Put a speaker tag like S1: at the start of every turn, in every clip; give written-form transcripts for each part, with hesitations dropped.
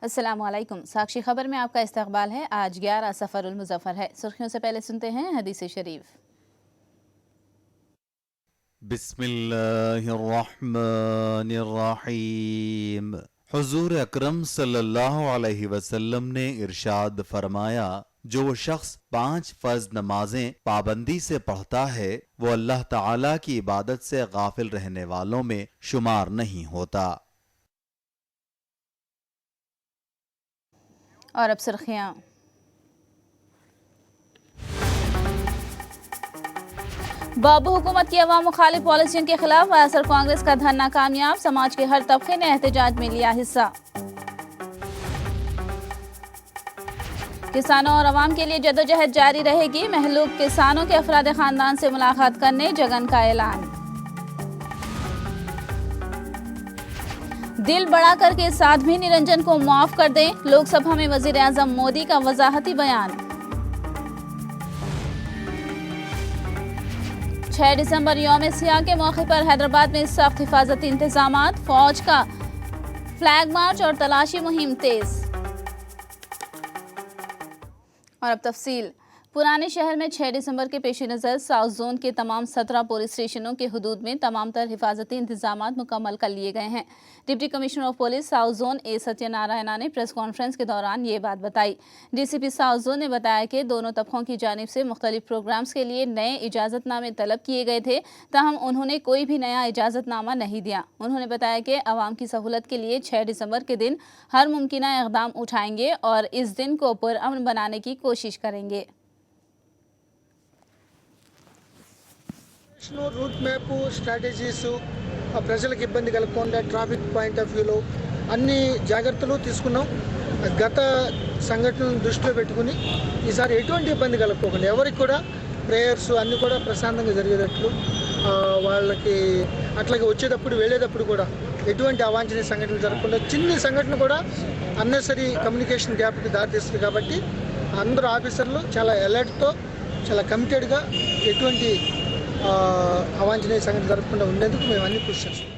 S1: अस्सलामुअलैकुम। साक्षी खबर में आपका इस्तकबाल है। आज 11 सफरुल मुज़फ़्फ़र है। सुर्खियों से पहले सुनते हैं हदीस शरीफ।
S2: बिस्मिल्लाहिर्रहमानिर्रहीम। हुजूर अकरम सल्लल्लाहु अलैहि वसल्लम ने इरशाद फरमाया, जो शख्स 5 फर्ज नमाजें पाबंदी से पढ़ता है वो अल्लाह ताला की इबादत से गाफिल रहने वालों में शुमार नहीं होता।
S1: और अब सुर्खियां। बाबू हुकूमत की अवाम मुखालिफ पॉलिसियों के खिलाफ वायएसआर कांग्रेस का धरना कामयाब। समाज के हर तबके ने एहतजाज में लिया हिस्सा। किसानों और अवाम के लिए जदोजहद जारी रहेगी। महलूक किसानों के अफराद खानदान से मुलाकात करने जगन का ऐलान। दिल बड़ा करके साध्वी निरंजन को माफ कर दें। लोकसभा में वजीर आजम मोदी का वजाहती बयान। 6 दिसंबर यौम सियाह के मौके पर हैदराबाद में सख्त हिफाजती इंतजामात। फौज का फ्लैग मार्च और तलाशी मुहिम तेज। और अब तफसील। पुराने शहर में 6 दिसंबर के पेश नज़र साउथ जोन के तमाम 17 पुलिस स्टेशनों के हुदूद में तमाम तर हिफाजती इंतजामात मुकम्मल कर लिए गए हैं। Deputy commissioner of police south zone A Satyanarayana ने प्रेस कॉन्फ्रेंस के दौरान ये बात बताई। डीसीपी साउथ जोन ने बताया कि दोनों तबकों की जानिब से मुख्तलिफ प्रोग्राम्स के लिए नए इजाज़तनामे तलब किए गए थे, ताहम उन्होंने कोई भी नया इजाज़तनामा नहीं दिया। उन्होंने बताया कि आवाम की सहूलत के लिए 6 दिसंबर के दिन हर मुमकिना इक़दाम उठाएंगे और इस दिन को पुरअमन बनाने की कोशिश करेंगे।
S3: రూట్ మ్యాప్ స్ట్రాటజీస్ ప్రజలకు ఇబ్బంది కలగకుండా ట్రాఫిక్ పాయింట్ ఆఫ్ వ్యూలో అన్ని జాగ్రత్తలు తీసుకున్నాం. గత సంఘటనలను దృష్టిలో పెట్టుకుని ఈసారి ఎటువంటి ఇబ్బంది కలగకుండా ఎవరికి కూడా ప్రేయర్స్ అన్నీ కూడా ప్రశాంతంగా జరిగేటట్లు వాళ్ళకి అట్లాగే వచ్చేటప్పుడు వెళ్ళేటప్పుడు కూడా ఎటువంటి అవాంఛనీయ సంఘటనలు జరగకుండా చిన్న సంఘటన కూడా అన్నెసరీ కమ్యూనికేషన్ గ్యాప్కి దారితీస్తుంది. కాబట్టి అందరూ ఆఫీసర్లు చాలా అలర్ట్తో చాలా కమిటెడ్గా ఎటువంటి अवांछनीय संगठन जरगకుండా ఉండేందుకు మేము అన్ని కృషి చేస్తాం।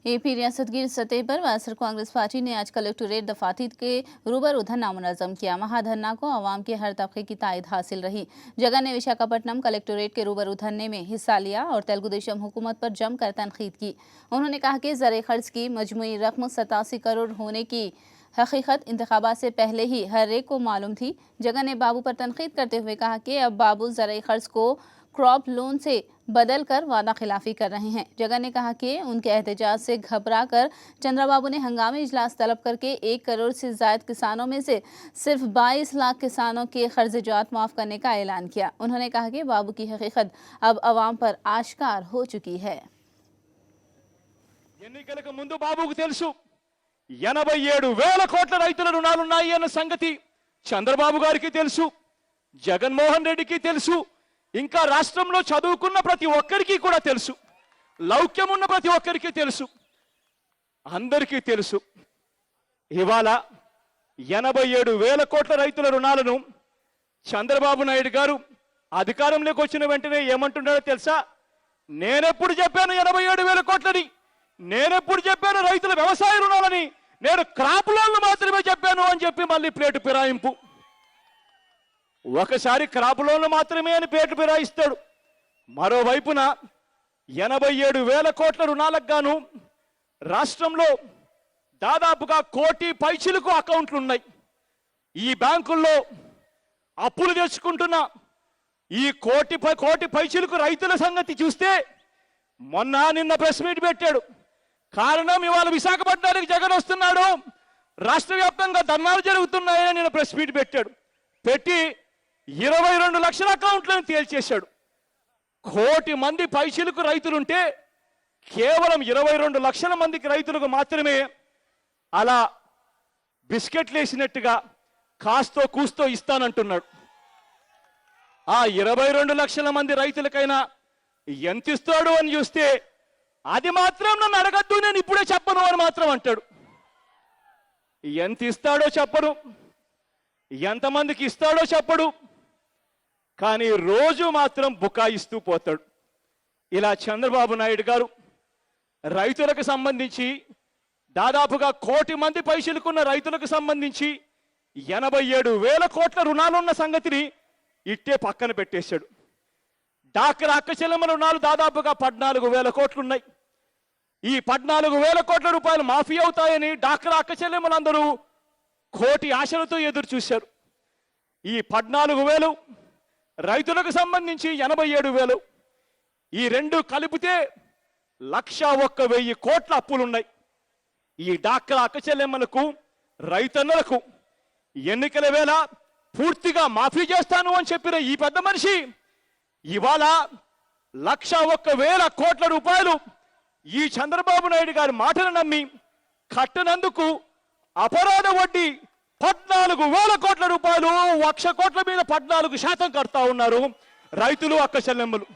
S1: एपी रियासतगीर सतह पर वायएसआर कांग्रेस पार्टी ने आज कलेक्टोरेट दफातर के रूबरू धरना मुनज़्ज़म किया। महाधरना को अवाम के हर तबके की तायद हासिल रही। जगन ने विशाखापट्टनम कलेक्टोरेट के रूबरू धरने में हिस्सा लिया और तेलुगु देशम हुकूमत पर जमकर तनकीद की। उन्होंने कहा कि ज़र खर्च की मजमूई रकम 87 करोड़ होने की हकीकत इंतखाबात से पहले ही हर एक को मालूम थी। जगन ने बाबू पर तनकीद करते हुए कहा कि अब बाबू ज़र खर्च को क्रॉप लोन से बदल कर वादा खिलाफी कर रहे हैं। जगन ने कहा कि उनके एहतजाज से घबरा कर चंद्रबाबू ने हंगामी इजलास तलब करके 1 करोड़ से जायद किसानों में से सिर्फ 22 लाख किसानों के कर्ज़जात माफ़ करने का ऐलान किया। उन्होंने कहा कि बाबू की हकीकत अब अवाम पर आश्कार हो चुकी है।
S4: ఎన్నికలకు ముందు బాబుకు తెలుసు 87,000 కోట్ల రైతుల రుణాలున్నాయి అన్న సంగతి చంద్రబాబు గారికి తెలుసు, జగన్మోహన్ రెడ్డికి తెలుసు, ఇంకా రాష్ట్రంలో చదువుకున్న ప్రతి ఒక్కరికి కూడా తెలుసు, లౌక్యం ఉన్న ప్రతి ఒక్కరికి తెలుసు, అందరికీ తెలుసు. ఇవాళ 87,000 కోట్ల రైతుల రుణాలను చంద్రబాబు నాయుడు గారు అధికారంలోకి వచ్చిన వెంటనే ఏమంటున్నాడో తెలుసా? నేనెప్పుడు చెప్పాను 87,000 కోట్లని, నేనెప్పుడు చెప్పాను రైతుల వ్యవసాయ రుణాలని, నేను క్రాప్ లోన్లు మాత్రమే చెప్పాను అని చెప్పి మళ్ళీ ప్లేటు ఫిరాయింపు. ఒకసారి క్రాప్ లోన్లు మాత్రమే అని ప్లేటు ఫిరాయిస్తాడు. మరోవైపున 87,000 కోట్ల రుణాలకు గాను రాష్ట్రంలో దాదాపుగా 1 కోటి పైచిలకు అకౌంట్లు ఉన్నాయి. ఈ బ్యాంకుల్లో అప్పులు తెచ్చుకుంటున్న ఈ కోటి పైచిలకు రైతుల సంగతి చూస్తే మొన్న నిన్న ప్రెస్ మీట్ పెట్టాడు. కారణం ఇవాళ విశాఖపట్నానికి జగన్ వస్తున్నాడు, రాష్ట్ర వ్యాప్తంగా ధర్నాలు జరుగుతున్నాయని నిన్న ప్రెస్ మీట్ పెట్టాడు. పెట్టి 22 లక్షల అకౌంట్లను తేల్చేశాడు. 1 కోటి మంది పైచిలకు రైతులుంటే కేవలం 22 లక్షల మందికి రైతులకు మాత్రమే అలా బిస్కెట్లు వేసినట్టుగా కాస్తో కూస్తో ఇస్తానంటున్నాడు. ఆ 22 లక్షల మంది రైతులకైనా ఎంత ఇస్తాడు అని చూస్తే అది మాత్రం నన్ను అడగద్దు, నేను ఇప్పుడే చెప్పను అని మాత్రం అంటాడు. ఎంత ఇస్తాడో చెప్పను, ఎంతమందికి ఇస్తాడో చెప్పడు, కానీ రోజు మాత్రం బుకాయిస్తూ పోతాడు. ఇలా చంద్రబాబు నాయుడు గారు రైతులకు సంబంధించి దాదాపుగా 1 కోటి మంది పైసలుకున్న రైతులకు సంబంధించి 87,000 కోట్ల రుణాలున్న సంగతిని ఇట్టే పక్కన పెట్టేశాడు. డాక్రా అక్క చెల్లెమ్మల రుణాలు దాదాపుగా 14,000 కోట్లున్నాయి. ఈ 14,000 కోట్ల రూపాయలు మాఫీ అవుతాయని డాక్రా అక్క చెల్లెమ్మలందరూ కోటి ఆశలతో ఎదురు చూశారు. ఈ 14,000 రైతులకు సంబంధించి 87,000, ఈ రెండు కలిపితే 101,000 కోట్ల అప్పులున్నాయి. ఈ డాక్రా అక్క చెల్లెమ్మలకు రైతన్నలకు ఎన్నికల వేళ పూర్తిగా మాఫీ చేస్తాను అని చెప్పిన ఈ పెద్ద మనిషి ఇవాళ 101,000 కోట్ల రూపాయలు ఈ చంద్రబాబు నాయుడు గారి మాటను నమ్మి కట్టనందుకు అపరాధ వడ్డీ 14,000 కోట్ల రూపాయలు, 1,00,000 కోట్ల మీద 14% కడతా ఉన్నారు రైతులు అక్క చెల్లెమ్మలు.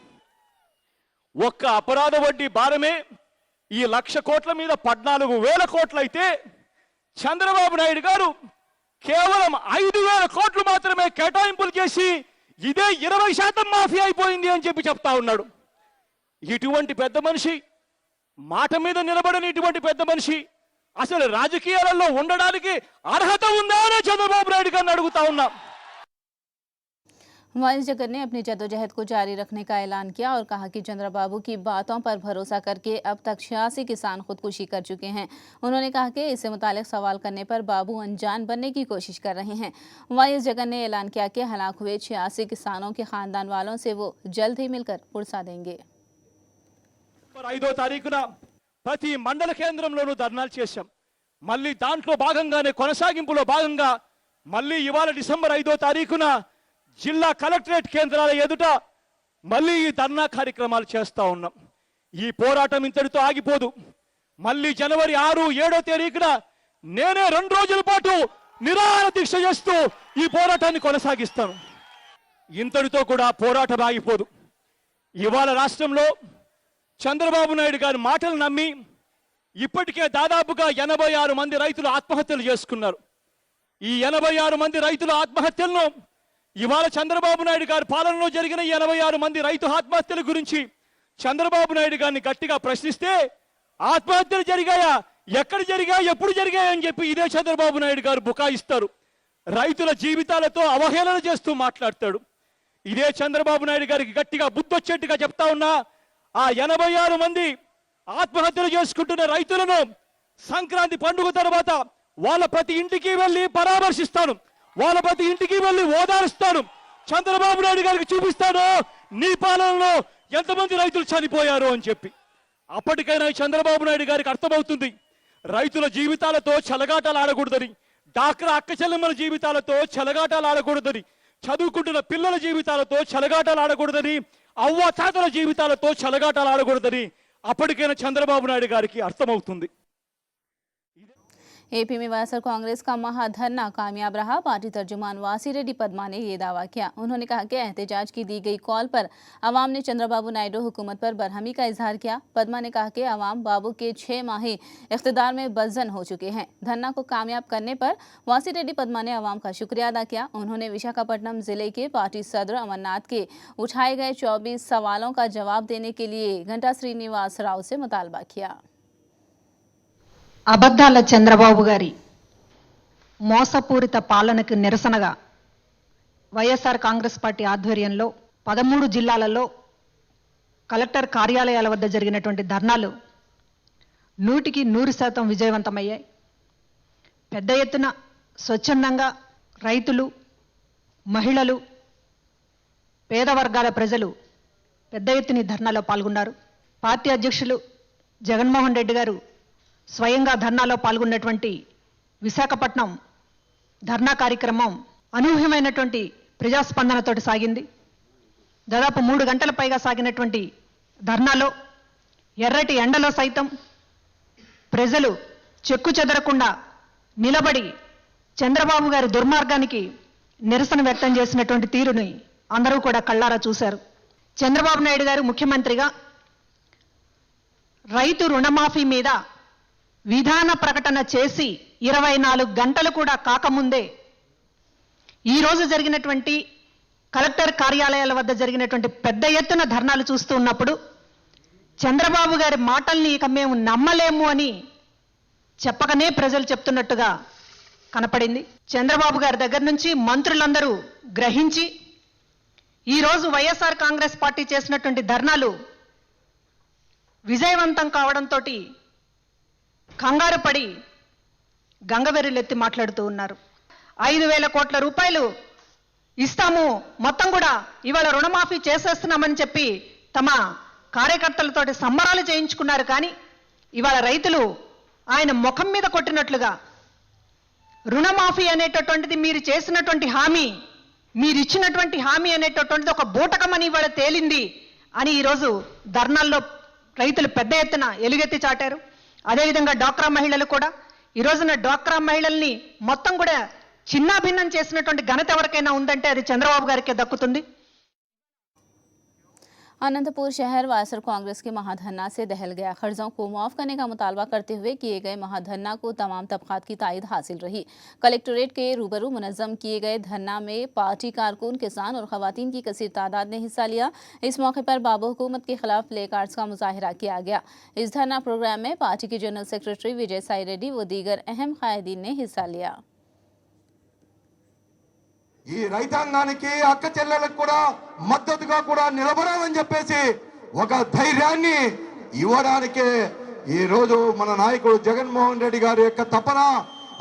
S4: ఒక్క అపరాధ వడ్డీ భారమే ఈ 1,00,000 కోట్ల మీద 14,000 కోట్లు అయితే చంద్రబాబు నాయుడు గారు కేవలం 5,000 కోట్లు మాత్రమే కేటాయింపులు చేసి ఇదే 20% మాఫీ అయిపోయింది అని చెప్పి చెప్తా ఉన్నాడు. ఇటువంటి పెద్ద మనిషి, మాట మీద నిలబడని ఇటువంటి పెద్ద మనిషి అసలు రాజకీయాలలో ఉండడానికి అర్హత ఉందా అని చంద్రబాబు నాయుడు గారిని అడుగుతా ఉన్నాం.
S1: वाइस जगन ने अपनी जद्दोजहद को जारी रखने का ऐलान किया और कहा कि चंद्रबाबू की बातों पर भरोसा करके अब तक 86 किसान खुदकुशी कर चुके हैं। उन्होंने कहा कि इससे मुतालिक सवाल करने पर बाबू अनजान बनने की कोशिश कर रहे हैं। वाइस जगन ने ऐलान किया कि हलाक हुए 86 किसानों के खानदान वालों से वो जल्द ही मिलकर पुरसा देंगे।
S4: 5వ తారీఖున ప్రతి మండల కేంద్రంలోనూ ధర్నాలు చేశాం. మళ్ళీ దాంట్లో భాగంగానే కొనసాగింపులో భాగంగా మళ్ళీ ఇవాళ డిసెంబర్ 5వ తారీఖున జిల్లా కలెక్టరేట్ కేంద్రాల ఎదుట మళ్ళీ ఈ ధర్నా కార్యక్రమాలు చేస్తా ఉన్నాం. ఈ పోరాటం ఇంతటితో ఆగిపోదు. మళ్ళీ జనవరి 6, 7వ తేదీన నేనే 2 రోజుల పాటు నిరాహార దీక్ష చేస్తూ ఈ పోరాటాన్ని కొనసాగిస్తాను. ఇంతటితో కూడా పోరాటం ఆగిపోదు. ఇవాళ రాష్ట్రంలో చంద్రబాబు నాయుడు గారి మాటలు నమ్మి ఇప్పటికే దాదాపుగా 86 మంది రైతులు ఆత్మహత్యలు చేసుకున్నారు. ఈ 86 మంది రైతుల ఆత్మహత్యలను ఇవాళ చంద్రబాబు నాయుడు గారి పాలనలో జరిగిన 86 మంది రైతు ఆత్మహత్యల గురించి చంద్రబాబు నాయుడు గారిని గట్టిగా ప్రశ్నిస్తే ఆత్మహత్యలు జరిగాయా, ఎక్కడ జరిగాయా, ఎప్పుడు జరిగాయా అని చెప్పి ఇదే చంద్రబాబు నాయుడు గారు బుకాయిస్తారు. రైతుల జీవితాలతో అవహేళన చేస్తూ మాట్లాడతాడు. ఇదే చంద్రబాబు నాయుడు గారికి గట్టిగా బుద్ధొచ్చేట్టుగా చెప్తా ఉన్నా ఆ 86 మంది ఆత్మహత్యలు చేసుకుంటున్న రైతులను సంక్రాంతి పండుగ తర్వాత వాళ్ళ ప్రతి ఇంటికి వెళ్ళి పరామర్శిస్తాను, వాళ్ళ ప్రతి ఇంటికి వెళ్ళి ఓదారుస్తాను. చంద్రబాబు నాయుడు గారికి చూపిస్తాను నీ పాలనలో ఎంతమంది రైతులు చనిపోయారు అని చెప్పి. అప్పటికైనా చంద్రబాబు నాయుడు గారికి అర్థమవుతుంది రైతుల జీవితాలతో చెలగాటాలు ఆడకూడదని, డాక్రా అక్క చెల్లెమ్మల జీవితాలతో చెలగాటాలు ఆడకూడదని, చదువుకుంటున్న పిల్లల జీవితాలతో చెలగాటాలు ఆడకూడదని, అవ్వ తాతల జీవితాలతో చెలగాటాలు ఆడకూడదని అప్పటికైనా చంద్రబాబు నాయుడు గారికి అర్థమవుతుంది.
S1: एपी में वायएसआर कांग्रेस का महाधरना कामयाब रहा। पार्टी तर्जुमान वासी रेड्डी पद्मा ने ये दावा किया। उन्होंने कहा कि एहतजाज की दी गई कॉल पर अवाम ने चंद्रबाबू नायडू हुकूमत पर बरहमी का इजहार किया। पद्मा ने कहा कि अवाम बाबू के 6 माही इख्तिदार में बज़न हो चुके हैं। धरना को कामयाब करने पर वासी रेड्डी पद्मा ने अवाम का शुक्रिया अदा किया। उन्होंने विशाखापट्टनम जिले के पार्टी सदर अमरनाथ के उठाए गए 24 सवालों का जवाब देने के लिए घंटा श्रीनिवास राव से मुतालबा किया।
S5: అబద్ధాల చంద్రబాబు గారి మోసపూరిత పాలనకు నిరసనగా వైఎస్ఆర్ కాంగ్రెస్ పార్టీ ఆధ్వర్యంలో 13 జిల్లాలలో కలెక్టర్ కార్యాలయాల వద్ద జరిగినటువంటి ధర్నాలు 100% విజయవంతమయ్యాయి. పెద్ద ఎత్తున స్వచ్ఛందంగా రైతులు, మహిళలు, పేద వర్గాల ప్రజలు పెద్ద ఎత్తున ధర్నాలో పాల్గొన్నారు. పార్టీ అధ్యక్షులు జగన్మోహన్ రెడ్డి గారు స్వయంగా ధర్నాలో పాల్గొన్నటువంటి విశాఖపట్నం ధర్నా కార్యక్రమం అనూహ్యమైనటువంటి ప్రజాస్పందనతోటి సాగింది. దాదాపు 3 గంటల పైగా సాగినటువంటి ధర్నాలో ఎర్రటి ఎండలో సైతం ప్రజలు చెక్కు చెదరకుండా నిలబడి చంద్రబాబు గారి దుర్మార్గానికి నిరసన వ్యక్తం చేసినటువంటి తీరుని అందరూ కూడా కళ్ళారా చూశారు. చంద్రబాబు నాయుడు గారు ముఖ్యమంత్రిగా రైతు రుణమాఫీ మీద విధాన ప్రకటన చేసి 24 గంటలు కూడా కాకముందే ఈరోజు జరిగినటువంటి కలెక్టర్ కార్యాలయాల వద్ద జరిగినటువంటి పెద్ద ఎత్తున ధర్నాలు చూస్తూ ఉన్నప్పుడు చంద్రబాబు గారి మాటల్ని ఇక మేము నమ్మలేము అని చెప్పకనే ప్రజలు చెప్తున్నట్టుగా కనపడింది. చంద్రబాబు గారి దగ్గర నుంచి మంత్రులందరూ గ్రహించి ఈరోజు వైఎస్ఆర్ కాంగ్రెస్ పార్టీ చేసినటువంటి ధర్నాలు విజయవంతం కావడంతో కంగారు పడి గంగవెర్రులెత్తి మాట్లాడుతూ ఉన్నారు. 5,000 కోట్ల రూపాయలు ఇస్తాము, మొత్తం కూడా ఇవాళ రుణమాఫీ చేసేస్తున్నామని చెప్పి తమ కార్యకర్తలతోటి సంబరాలు చేయించుకున్నారు. కానీ ఇవాళ రైతులు ఆయన ముఖం మీద కొట్టినట్లుగా రుణమాఫీ అనేటటువంటిది మీరు చేసినటువంటి హామీ, మీరు ఇచ్చినటువంటి హామీ అనేటటువంటిది ఒక బూటకమని ఇవాళ తేలింది అని ఈరోజు ధర్నాల్లో రైతులు పెద్ద ఎత్తున ఎలుగెత్తి చాటారు. అదేవిధంగా డ్వాక్రా మహిళలు కూడా ఈ రోజున డ్వాక్రా మహిళల్ని మొత్తం కూడా చిన్నాభిన్నం చేసినటువంటి ఘనత ఎవరికైనా ఉందంటే అది చంద్రబాబు గారికే దక్కుతుంది.
S1: अनंतपुर शहर वायसर कांग्रेस के महाधरना से दहल गया। कर्जों को माफ करने का मुतालबा करते हुए किए गए महाधरना को तमाम तबकात की तायद हासिल रही। कलेक्ट्रेट के रूबरू मुनज़्ज़म किए गए धरना में पार्टी कारकुन, किसान और खवातीन की कसीर तादाद ने हिस्सा लिया। इस मौके पर बाबू हुकूमत के खिलाफ प्ले कार्ड्स का मुजाहिरा किया गया। इस धरना प्रोग्राम में पार्टी के जनरल सेक्रेटरी विजय साई रेड्डी व दीगर अहम कायदीन ने हिस्सा लिया।
S6: ఈ రైతాంగానికి అక్క చెల్లెలకు కూడా మద్దతుగా కూడా నిలబడాలని చెప్పేసి ఒక ధైర్యాన్ని ఇవ్వడానికి ఈ రోజు మన నాయకుడు జగన్మోహన్ రెడ్డి గారి యొక్క తపన,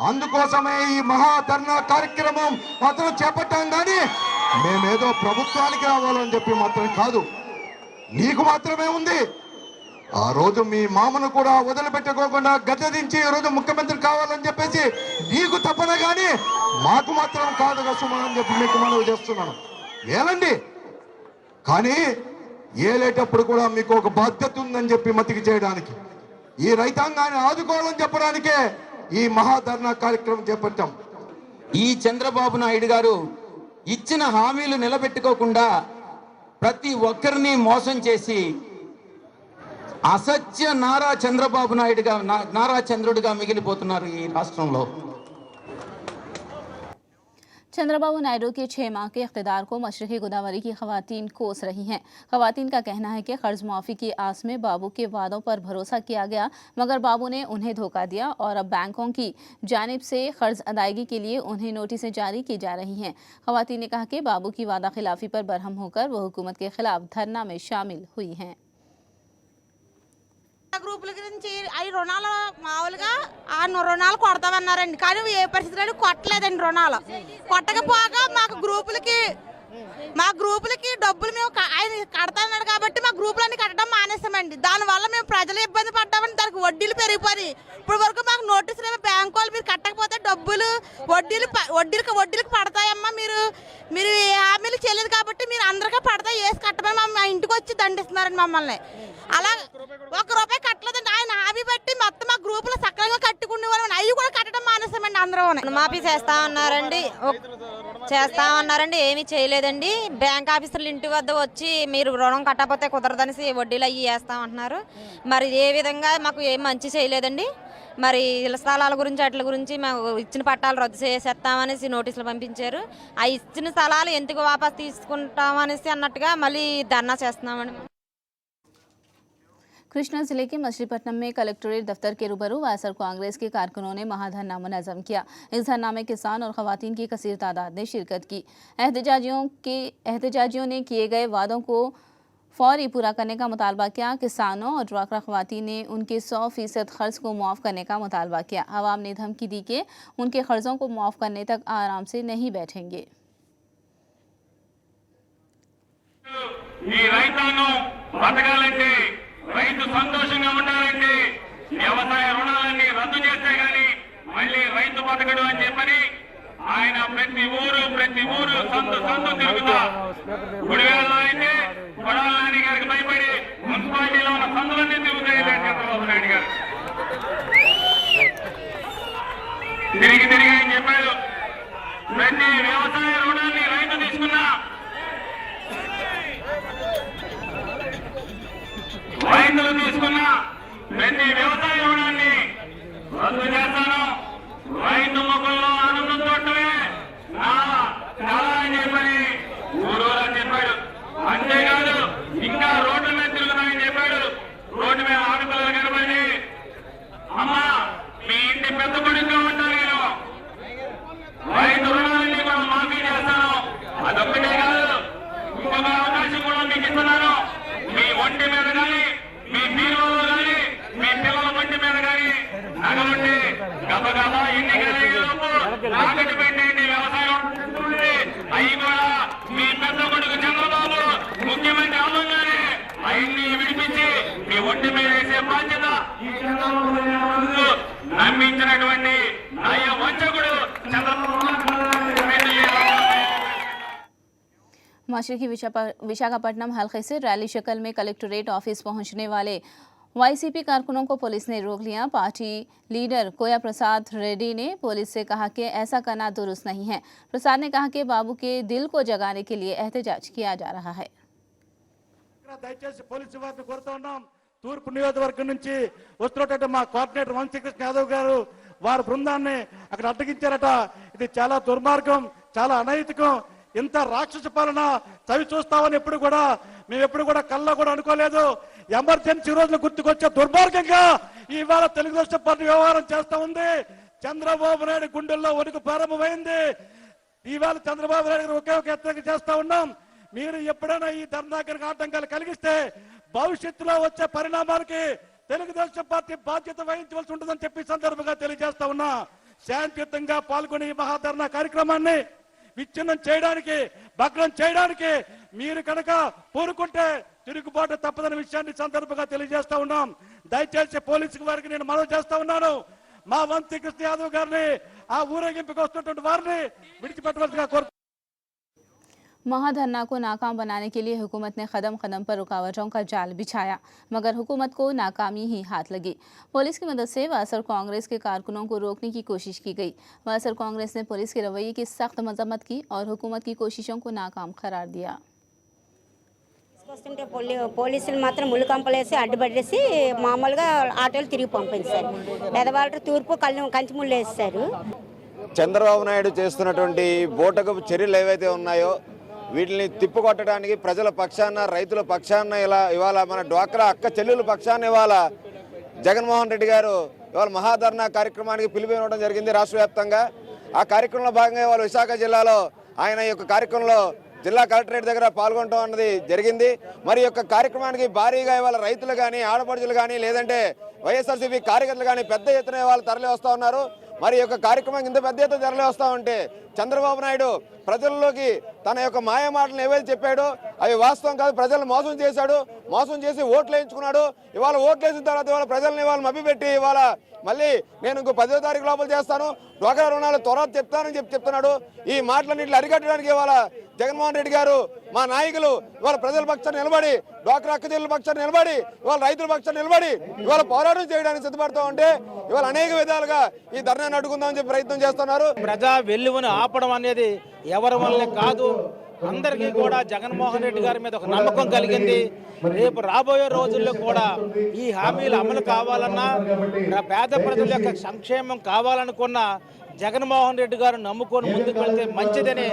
S6: అందుకోసమే ఈ మహా ధర్నా కార్యక్రమం మాత్రం చేపట్టాం. కానీ మేమేదో ప్రభుత్వానికి రావాలని చెప్పి మాత్రం కాదు, నీకు మాత్రమే ఉంది. ఆ రోజు మీ మామను కూడా వదిలిపెట్టుకోకుండా గద్దెదించి ఈ రోజు ముఖ్యమంత్రి కావాలని చెప్పేసి నీకు తప్పన, కానీ మాకు మాత్రం కాదు కసుమని అని చెప్పి మీకు మనవి చేస్తున్నాను. ఏలండి, కానీ ఏలేటప్పుడు కూడా మీకు ఒక బాధ్యత ఉందని చెప్పి మతికి చేయడానికి, ఈ రైతాంగాన్ని ఆదుకోవాలని చెప్పడానికే ఈ మహాధర్నా కార్యక్రమం చేపట్టాం.
S7: ఈ చంద్రబాబు నాయుడు గారు ఇచ్చిన హామీలు నిలబెట్టుకోకుండా ప్రతి ఒక్కరిని మోసం చేసి అసత్య నారా చంద్రబాబు నాయుడుగా, నారా చంద్రుడిగా మిగిలిపోతున్నారు ఈ రాష్ట్రంలో.
S1: चंद्रबाबू नायडू के 6 माह के इख्तिदार को मशरक़ी गोदावरी की खवातीन कोस रही हैं। खवातीन का कहना है कि कर्ज माफ़ी की आस में बाबू के वादों पर भरोसा किया गया, मगर बाबू ने उन्हें धोखा दिया और अब बैंकों की जानिब से कर्ज अदायगी के लिए उन्हें नोटिसें जारी की जा रही हैं। खवातीन ने कहा कि बाबू की वादा खिलाफी पर बरहम होकर वो हुकूमत के खिलाफ धरना में शामिल हुई हैं।
S8: గ్రూపుల గురించి అవి రుణాలు మామూలుగా ఆ రుణాలు కొడతామన్నారండి, కానీ ఏ పరిస్థితుల్లో కొట్టలేదండి. రుణాలు కొట్టకపోగా మా గ్రూపులకి డబ్బులు మేము ఆయన కడతాన్నాడు కాబట్టి మా గ్రూపులన్నీ కట్టడం మానేస్తామండి. దానివల్ల మేము ప్రజలు ఇబ్బంది పడ్డామని దానికి వడ్డీలు పెరిగిపోయి ఇప్పుడు వరకు మాకు నోటీసులు ఏమో బ్యాంకు వాళ్ళు మీరు కట్టకపోతే డబ్బులు వడ్డీలకు పడతాయమ్మా, మీరు ఏ హామీలు చేయలేదు కాబట్టి మీరు అందరికీ పడతాయి వేసి కట్టమని మా ఇంటికి వచ్చి దండిస్తున్నారండి మమ్మల్ని. అలా ₹1 కట్టలేదండి. ఆయన హామీ బట్టి మొత్తం మా గ్రూపులో సక్రమంగా కట్టుకునే వాళ్ళని అవి కూడా కట్టడం మానేస్తామండి. అందరూ
S9: మాఫీ చేస్తామన్నారండి, ఏమీ చేయలేదండి. బ్యాంక్ ఆఫీసర్లు ఇంటి వద్ద వచ్చి మీరు రుణం కట్టకపోతే కుదరదనేసి వడ్డీలు అయ్యి వేస్తామంటున్నారు. మరి ఏ విధంగా మాకు ఏం మంచి చేయలేదండి. మరి ఇళ్ల స్థలాల గురించి వాటి గురించి మేము ఇచ్చిన పట్టాలు రద్దు చేసేస్తామనేసి నోటీసులు పంపించారు. ఆ ఇచ్చిన స్థలాలు ఎందుకు వాపస్ తీసుకుంటామనేసి అన్నట్టుగా మళ్ళీ ధర్నా చేస్తున్నామని.
S1: कृष्णा जिले के मछलीपट्टनम में कलेक्ट्रेट दफ्तर के रूबरू वायसर कांग्रेस के कारकुनों ने महाधरना मुनज़्ज़म किया। इस धरना में किसान और खवातीन की कसीर तादाद ने शिरकत की। एहतजाजियों ने किए गए वादों को फौरी पूरा करने का मुतालबा किया। किसानों और ड्वाक्रा खवातीन ने उनके 100% कर्ज को मुआफ़ करने का मुतालबा किया। आवाम ने धमकी दी कि उनके कर्जों को मुआफ़ करने तक आराम से नहीं बैठेंगे।
S10: రైతు సంతోషంగా ఉండాలంటే వ్యవసాయ రుణాలన్నీ రద్దు చేస్తే గానీ మళ్ళీ రైతు బతకడు అని చెప్పని ఆయన ప్రతి ఊరు సందు తిరుగుతా గుడివేళలో అయితే కొడాల నాని గారికి భయపడి మున్సిపాలిటీలో ఉన్న సందులన్నీ తిరుగుతాయి చంద్రబాబు నాయుడు గారు. తిరిగి ఆయన చెప్పాడు, ప్రతి వ్యవసాయ రుణాన్ని రైతు తీసుకున్నా రైతులు తీసుకున్న ప్రతి వ్యవసాయ రుణాన్ని రద్దు చేస్తాను. రైతు ముఖంలో ఆనందం చూడటమే నా చేసినటువంటి నయ వంచకుడు
S1: मशरकी विशाखापट्टनम हल्के से रैली शक्ल में कलेक्ट्रेट ऑफिस पहुंचने वाले वाईसीपी कारकुनों को पुलिस ने रोक लिया। पार्टी लीडर कोया प्रसाद रेड्डी ने पुलिस से कहा कि ऐसा करना दुरुस्त नहीं है। प्रसाद ने कहा कि बाबू के दिल को जगाने के लिए एहतजाज किया जा रहा है।
S4: దయచేసి పోలీసు వారిని కోరుతా ఉన్నాం, తూర్పు నియోజకవర్గం నుంచి వస్తున్నటువంటి మా కోఆర్డినేటర్ వంశీకృష్ణ యాదవ్ గారు వారి బృందాన్ని అక్కడ అడ్డగించారట. ఇది చాలా దుర్మార్గం, చాలా అనైతికం. ఇంత రాక్షస పాలన చవి చూస్తామని మేము ఎప్పుడు కూడా కళ్ళ కూడా అనుకోలేదు. ఎమర్జెన్సీ రోజులు గుర్తుకొచ్చే దుర్మార్గంగా ఇవాళ తెలుగుదేశం పార్టీ వ్యవహారం చేస్తా ఉంది. చంద్రబాబు నాయుడు గుండెల్లో వణుకు ప్రారంభమైంది. ఇవాళ చంద్రబాబు నాయుడు ఒకే ఒక హెచ్చరిక చేస్తా ఉన్నాం, మీరు ఎప్పుడైనా ఈ ధర్నాకి ఆటంకాలు కలిగిస్తే భవిష్యత్తులో వచ్చే పరిణామాలకి తెలుగుదేశం పార్టీ బాధ్యత వహించవలసి ఉంటుందని చెప్పి సందర్భంగా తెలియజేస్తా ఉన్నా. శాంతియుతంగా పాల్గొని ఈ మహాధర్నా కార్యక్రమాన్ని విచ్ఛిన్నం చేయడానికి, భగ్నం చేయడానికి మీరు కనుక పూనుకుంటే తిరుగుబాటు తప్పదనే విషయాన్ని సందర్భంగా తెలియజేస్తా ఉన్నాం. దయచేసి పోలీసు వారికి నేను మనవి చేస్తా ఉన్నాను, మా వంశీకృష్ణ యాదవ్ గారిని ఆ ఊరేగింపుకి వస్తున్నటువంటి వారిని విడిచిపెట్టవలసిగా కోరు.
S1: महाधरना को नाकाम बनाने के लिए हुकूमत ने कदम कदम पर रुकावटों का जाल बिछाया, मगर हुकूमत को नाकामी ही हाथ लगी। पुलिस की मदद से वासर कांग्रेस के कारकुनों को रोकने की कोशिश की गई। वासर कांग्रेस ने पुलिस के रवैये की सख्त मजम्मत की और हुकूमत की कोशिशों को नाकाम करार दिया।
S11: వస్తుంటే పోలీసులు మాత్రం ముళ్ళు కంపలేసి అడ్డుపడేసి మామూలుగా ఆటోలు తిరిగి పంపించారు. పెదవాళ్ళు తూర్పు కంచి ముళ్ళు వేస్తారు.
S12: చంద్రబాబు నాయుడు చేస్తున్నటువంటి బోటకు చర్యలు ఏవైతే ఉన్నాయో వీటిని తిప్పుకొట్టడానికి ప్రజల పక్షాన, రైతుల పక్షాన ఇవాళ మన డ్వాక్రా అక్క చెల్లెల పక్షాన ఇవాళ జగన్మోహన్ రెడ్డి గారు ఇవాళ మహాధర్నా కార్యక్రమానికి పిలుపునివ్వడం జరిగింది రాష్ట్ర వ్యాప్తంగా. ఆ కార్యక్రమంలో భాగంగా ఇవాళ విశాఖ జిల్లాలో ఆయన ఈ యొక్క కార్యక్రమంలో జిల్లా కలెక్టరేట్ దగ్గర పాల్గొనడం అన్నది జరిగింది. మరి యొక్క కార్యక్రమానికి భారీగా ఇవాళ రైతులు కానీ, ఆడపడుచులు కానీ, లేదంటే వైఎస్ఆర్సీపీ కార్యకర్తలు కానీ పెద్ద ఎత్తున ఇవాళ తరలి వస్తూ ఉన్నారు. మరి యొక్క కార్యక్రమం ఇంత పెద్ద ఎత్తున తరలి వస్తూ ఉంటే చంద్రబాబు నాయుడు ప్రజల్లోకి తన యొక్క మాయ మాటలు ఏవైతే చెప్పాడో అవి వాస్తవం కాదు. ప్రజలను మోసం చేశాడు, మోసం చేసి ఓట్లు వేయించుకున్నాడు. ఇవాళ ఓట్లు వేసిన తర్వాత ఇవాళ ప్రజల్ని ఇవాళ మభ్యపెట్టి ఇవాళ మళ్ళీ నేను ఇంకో 10వ తారీఖు లోపల చేస్తాను, డ్వాక్రా రుణాలు త్వరగా చెప్తానని చెప్తున్నాడు. ఈ మాటలన్నింటిని అరికట్టడానికి ఇవాళ జగన్మోహన్ రెడ్డి గారు, మా నాయకులు ఇవాళ ప్రజల పక్షాన్ని నిలబడి, డ్వాక్రా అక్క చెల్లెల పక్షాన్ని నిలబడి, ఇవాళ రైతుల పక్షాన్ని నిలబడి ఇవాళ పోరాటం చేయడానికి సిద్ధపడుతూ ఉంటే ఇవాళ అనేక విధాలుగా ఈ ధర్నాన్ని అడ్డుకుందామని చెప్పి ప్రయత్నం చేస్తున్నారు.
S7: ప్రజా వెల్లువని ఆపడం అనేది ఎవరి వల్లే కాదు. అందరికీ కూడా జగన్మోహన్ రెడ్డి గారి మీద ఒక నమ్మకం కలిగింది. రేపు రాబోయే రోజుల్లో కూడా ఈ హామీలు అమలు కావాలన్నా, పేద ప్రజల యొక్క సంక్షేమం కావాలనుకున్న జగన్మోహన్ రెడ్డి గారు నమ్ముకొని ముందుకు వెళ్తే మంచిదనే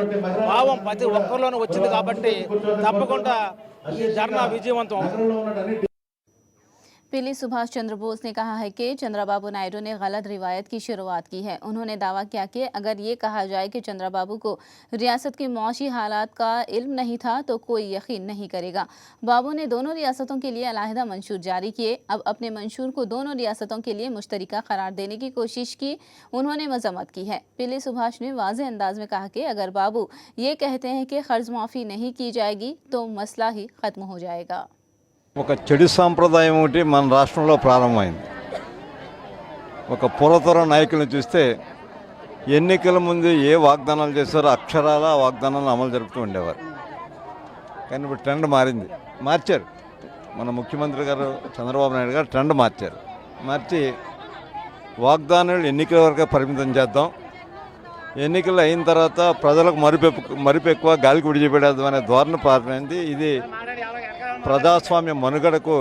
S7: భావం ప్రతి ఒక్కరిలోనూ వచ్చింది. కాబట్టి తప్పకుండా ఈ ధర్నా విజయవంతం అవుతుంది.
S1: पीली सुभाष चंद्र बोस ने कहा है कि चंद्रबाबू नायडू ने गलत रिवायत की शुरुआत की है। उन्होंने दावा किया कि अगर ये कहा जाए कि चंद्रबाबू को रियासत की मौशी हालात का इल्म नहीं था तो कोई यकीन नहीं करेगा। बाबू ने दोनों रियासतों के लिए अलहदा मंशूर जारी किए। अब अपने मंशूर को दोनों रियासतों के लिए मुश्तरका करार देने की कोशिश की उन्होंने मजम्मत की है। पीली सुभाष ने वाज़ेह अंदाज में कहा कि अगर बाबू ये कहते हैं कि कर्ज माफ़ी नहीं की जाएगी तो मसला ही ख़त्म हो जाएगा।
S13: ఒక చెడు సాంప్రదాయం ఒకటి మన రాష్ట్రంలో ప్రారంభమైంది. ఒక పూర్వతర నాయకులను చూస్తే ఎన్నికల ముందు ఏ వాగ్దానాలు చేశారో అక్షరాల వాగ్దానాలను అమలు జరుపుతూ ఉండేవారు. కానీ ఇప్పుడు ట్రెండ్ మార్చారు. మన ముఖ్యమంత్రి గారు చంద్రబాబు నాయుడు గారు ట్రెండ్ మార్చి వాగ్దానాలు ఎన్నికల వరకే పరిమితం చేద్దాం, ఎన్నికలు అయిన తర్వాత ప్రజలకు మరుపు ఎక్కువ గాలికి విడిచిపెడేద్దాం అనే ధోరణి ప్రారంభమైంది. ఇది ప్రజాస్వామ్య మనుగడకు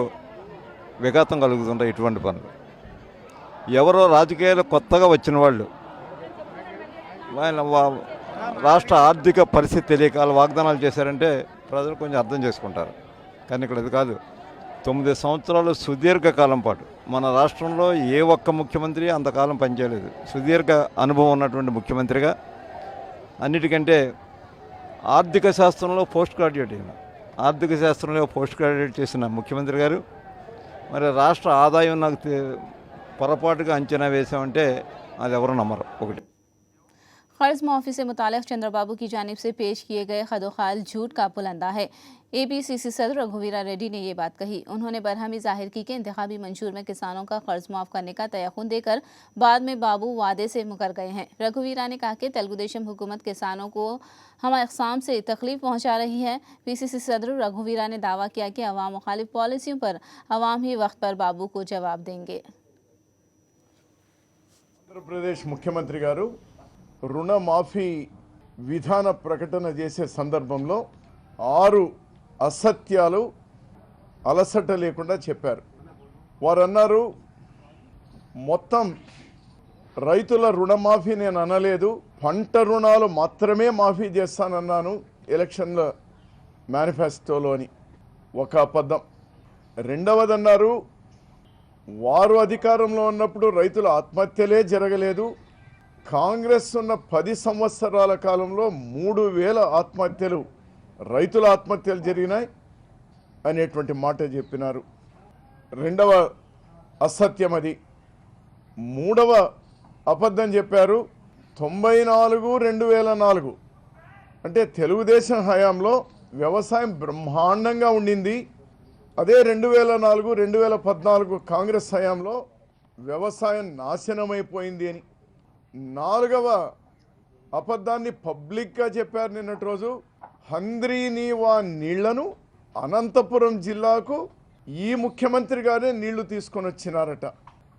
S13: విఘాతం కలుగుతుంటాయి. ఇటువంటి పనులు ఎవరో రాజకీయాలు కొత్తగా వచ్చిన వాళ్ళు రాష్ట్ర ఆర్థిక పరిస్థితి తెలియక వాళ్ళు వాగ్దానాలు చేశారంటే ప్రజలు కొంచెం అర్థం చేసుకుంటారు. కానీ ఇక్కడ అది కాదు. 9 సంవత్సరాలు సుదీర్ఘకాలం పాటు మన రాష్ట్రంలో ఏ ఒక్క ముఖ్యమంత్రి అంతకాలం పనిచేయలేదు. సుదీర్ఘ అనుభవం ఉన్నటువంటి ముఖ్యమంత్రిగా, అన్నిటికంటే ఆర్థిక శాస్త్రంలో పోస్ట్ గ్రాడ్యుయేట్ చేసిన ముఖ్యమంత్రి గారు మరి రాష్ట్ర ఆదాయం నాకు పొరపాటుగా అంచనా వేసామంటే అది ఎవరు నమ్మరు. ఒకటి
S1: कर्ज मुआफ़ी से मुताल्लिक़ चंद्रबाबू की जानिब से पेश किए गए खदोखाल झूठ का पुलंदा है। APCC सदर रघुवीरा रेड्डी ने ये बात कही। उन्होंने बरहमी जाहिर की कि इंतखाबी मंशूर में किसानों का कर्ज माफ़ करने का तयख़ुन देकर बाद में बाबू वादे से मुकर गए हैं। रघुवीरा ने कहा कि तेलुगुदेशम हुकूमत किसानों को हम अक़साम से तकलीफ पहुँचा रही है। PCC सदर रघुवीरा ने दावा किया कि अवाम मुखालिफ पॉलिसियों पर अवाम ही वक्त पर बाबू को जवाब देंगे।
S14: ఆంధ్రప్రదేశ్ ముఖ్యమంత్రి గారు రుణమాఫీ విధాన ప్రకటన చేసే సందర్భంలో 6 అసత్యాలు అలసట లేకుండా చెప్పారు. వారు అన్నారు, మొత్తం రైతుల రుణమాఫీ నేను అనలేదు, పంట రుణాలు మాత్రమే మాఫీ చేస్తానన్నాను ఎలక్షన్ల మేనిఫెస్టోలోని. ఒక అబద్ధం. రెండవది అన్నారు, వారు అధికారంలో ఉన్నప్పుడు రైతుల ఆత్మహత్యలే జరగలేదు, కాంగ్రెస్ ఉన్న 10 సంవత్సరాల కాలంలో 3000 ఆత్మహత్యలు రైతుల ఆత్మహత్యలు జరిగినాయి అనేటువంటి మాట చెప్పినారు. రెండవ అసత్యం అది. మూడవ అబద్ధం చెప్పారు, 94-2004 అంటే తెలుగుదేశం హయాంలో వ్యవసాయం బ్రహ్మాండంగా ఉండింది. అదే 2004-2014 కాంగ్రెస్ హయాంలో వ్యవసాయం నాశనమైపోయింది అని. నాలుగవ అబద్ధాన్ని పబ్లిక్గా చెప్పారు నిన్నటి రోజు. హంద్రీ నీవా నీళ్లను అనంతపురం జిల్లాకు ఈ ముఖ్యమంత్రి గారే నీళ్లు తీసుకొని వచ్చినారట.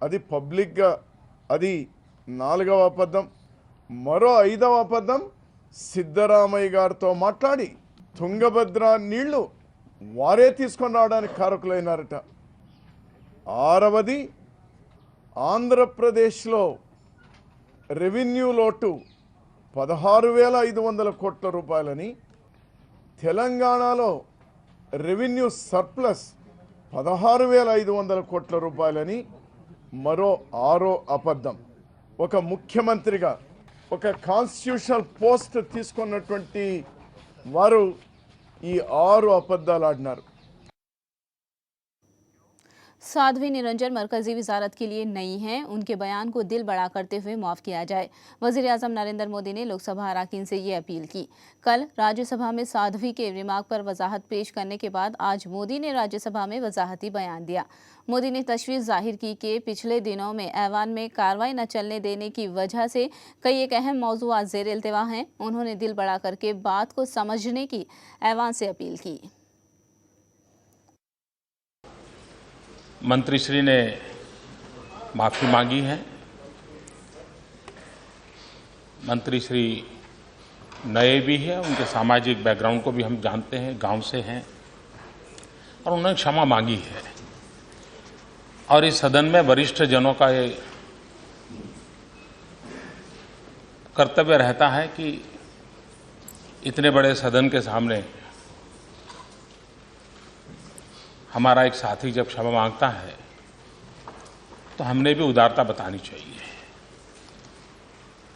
S14: అది పబ్లిక్గా, అది నాలుగవ అబద్ధం. మరో 5వ అబద్ధం, సిద్ధరామయ్య గారితో మాట్లాడి తుంగభద్ర నీళ్లు వారే తీసుకొని రావడానికి కారకులైనారట. 6వది, ఆంధ్రప్రదేశ్లో రెవెన్యూ లోటు 16,500 కోట్ల రూపాయలని, తెలంగాణలో రెవెన్యూ సర్ప్లస్ 16,500 కోట్ల రూపాయలని మరో 6వ అబద్ధం. ఒక ముఖ్యమంత్రిగా ఒక కాన్స్టిట్యూషనల్ పోస్ట్ తీసుకున్నటువంటి వారు ఈ 6 అబద్ధాలు ఆడినారు.
S1: साध्वी निरंजन मरकजी वजारत के लिए नई हैं, उनके बयान को दिल बड़ा करते हुए माफ़ किया जाए। वज़ीर आज़म नरेंद्र मोदी ने लोकसभा अरकान से ये अपील की। कल राज्यसभा में साध्वी के रिमार्क पर वजाहत पेश करने के बाद आज मोदी ने राज्यसभा में वजाहती बयान दिया। मोदी ने तशवीश जाहिर की कि पिछले दिनों में ऐवान में कार्रवाई न चलने देने की वजह से कई एक अहम मौज़ूआत ज़ेर इल्तिवा हैं। उन्होंने दिल बड़ा करके बात को समझने की ऐवान से अपील की।
S15: मंत्री श्री ने माफ़ी मांगी है। मंत्री श्री नए भी हैं, उनके सामाजिक बैकग्राउंड को भी हम जानते हैं, गांव से हैं, और उन्होंने क्षमा मांगी है। और इस सदन में वरिष्ठ जनों का ये कर्तव्य रहता है कि इतने बड़े सदन के सामने हमारा एक साथी जब क्षमा मांगता है तो हमने भी उदारता बतानी चाहिए।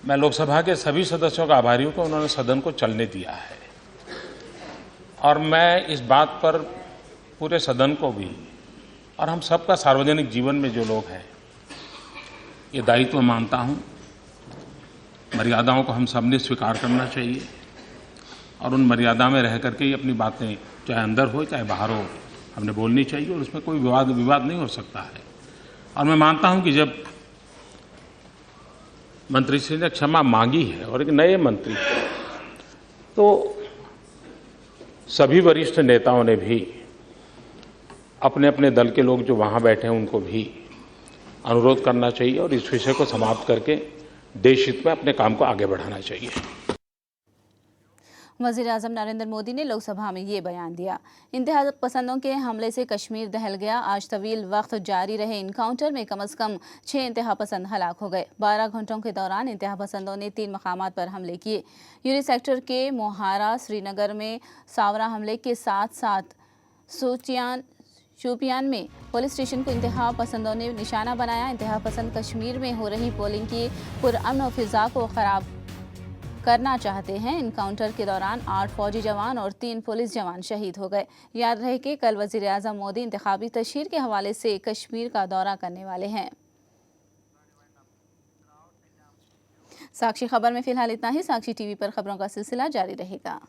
S15: मैं लोकसभा के सभी सदस्यों का आभारी हूं कि उन्होंने सदन को चलने दिया है, और मैं इस बात पर पूरे सदन को भी और हम सबका सार्वजनिक जीवन में जो लोग हैं ये दायित्व मानता हूं। मर्यादाओं को हम सबने स्वीकार करना चाहिए और उन मर्यादा में रह करके ही अपनी बातें चाहे अंदर हो चाहे बाहर हो हमने बोलनी चाहिए, और उसमें कोई विवाद नहीं हो सकता है। और मैं मानता हूं कि जब मंत्री श्री ने क्षमा मांगी है और एक नए मंत्री, तो सभी वरिष्ठ नेताओं ने भी अपने अपने दल के लोग जो वहां बैठे हैं उनको भी अनुरोध करना चाहिए और इस विषय को समाप्त करके देश हित में अपने काम को आगे बढ़ाना चाहिए।
S1: वज़ीर आज़म नरेंद्र मोदी ने लोकसभा में ये बयान दिया। इंतहा पसंदों के हमले से कश्मीर दहल गया। आज तवील वक्त जारी रहे इनकाउंटर में कम से कम 6 इंतहा पसंद हलाक हो गए। 12 घंटों के दौरान इंतहा पसंदों ने 3 मकामात पर हमले किए। यूरी सेक्टर के मोहारा श्रीनगर में सावरा हमले के साथ साथ शोपियान में पुलिस स्टेशन को इंतहा पसंदों ने निशाना बनाया। इंतहा पसंद कश्मीर में हो रही पोलिंग की पुरअमन और फिजा को खराब करना चाहते हैं। इनकाउंटर के दौरान 8 फौजी जवान और 3 पुलिस जवान शहीद हो गए। याद रहे कि कल वज़ीर आज़म मोदी इंतखाबी तशहीर के हवाले से कश्मीर का दौरा करने वाले हैं। साक्षी खबर में फिलहाल इतना ही। साक्षी टीवी पर खबरों का सिलसिला जारी रहेगा।